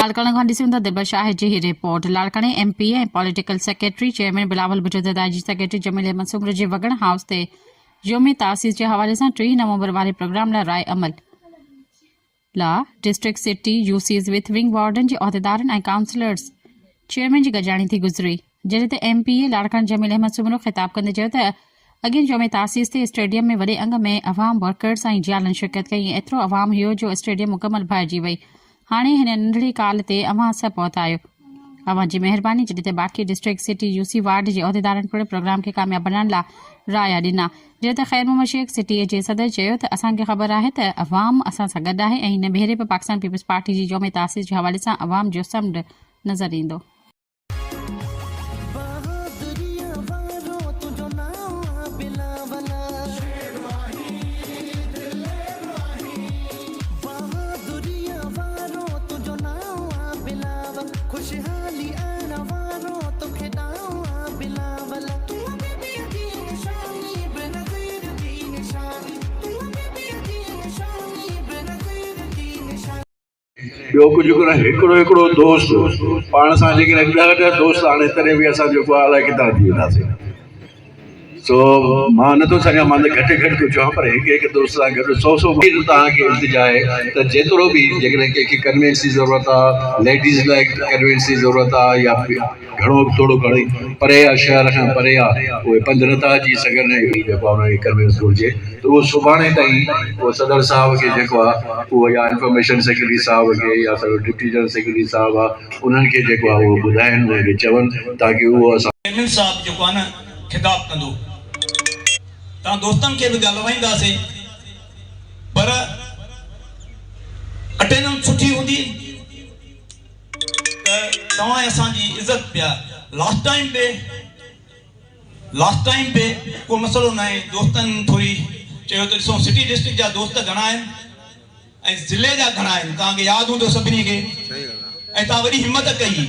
लाड़काना खां ॾिसूं था दिलबर शाहिद जी रिपोर्ट। लाड़काने MP ऐं political secretary chairman Bilawal Bhutto त दाइजी सेक्रेटरी जमील अहमद सुमर जे वगण हाउस ते योम तासीस जे हवाले सां 3 नवंबर वारे प्रोग्राम लाइ राय अमल district city UCs with wing warden जे उहिदेदारनि ऐं काउंसलर्स चेयरमैन जी गॾिजाणी थी गुज़री, जॾहिं त MPA लाड़काना जमील अहमद सुमर ख़िताब कंदे चयो त अॻिए योम तासीस ते स्टेडियम में वॾे अंग में अवाम वर्कर्स ऐं जियालनि शिरकत कई ऐं एतिरो अवाम हुयो जो स्टेडियम मुकमल भरिजी वई। हाणे हिन नंढड़ी काल ते अव्हां सभु पहुता आहियो, अव्हां जी महिरबानी। जॾहिं त बाक़ी डिस्ट्रिक्ट सिटी यूसी वार्ड जे उहिदेदारनि पिणु प्रोग्राम खे कामयाब बनाइण लाइ राय ॾिना, जॾहिं त ख़ैर मोहम्मद शेख सिटी जे सदर चयो त असांखे ख़बर आहे त अवाम असां सां गॾु आहे ऐं हिन भेरे बि पाकिस्तान पीपल्स पार्टी जी योम तासीस जे हवाले सां अवाम जो समुंड नज़र ईंदो। ॿियो कुझु कोन्हे, हिकिड़ो दोस्त पाण सां जेकॾहिं ॾह दोस्त आणे तॾहिं बि असां जेको आहे अलाए किथां थी वेंदासीं। सो मां नथो सघां, मां त घटि थो चवां, पर हिकु दोस्त सां गॾु 100 तव्हांखे इल्तिजा आहे त जेतिरो बि जेकॾहिं कंहिंखे कन्वेंस जी ज़रूरत आहे, लेडीज़ लाइ कन्वेंस जी ज़रूरत आहे या घणो थोरो घणी परे आहे, शहर खां परे आहे, उहे पंधु नथा अची सघनि, जेको आहे उनखे कन्वेंस घुरिजे त उहो सुभाणे ताईं उहो सदर साहिब खे जेको आहे उहो या इंफॉर्मेशन सेक्रेटरी साहिब खे या सॼो डिप्टी जनरल सेक्रेटरी साहिब आहे उन्हनि खे जेको आहे उहो ॿुधाइनि, उनखे चवनि ताकी उहो असां चेयरमैन साहिब जेको आहे न ख़िताब कंदो, तव्हां दोस्तनि खे बि ॻाल्हाईंदासीं, पर अटेंडेंस सुठी हूंदी त तव्हां असांजी इज़त पिया। लास्ट टाइम पे को मसलो न आहे, दोस्तनि थोरी चयो त ॾिसो सिटी डिस्ट्रिक्ट जा दोस्त घणा आहिनि ऐं ज़िले जा घणा आहिनि, तव्हांखे यादि हूंदो सभिनी खे, ऐं तव्हां वॾी हिमत कई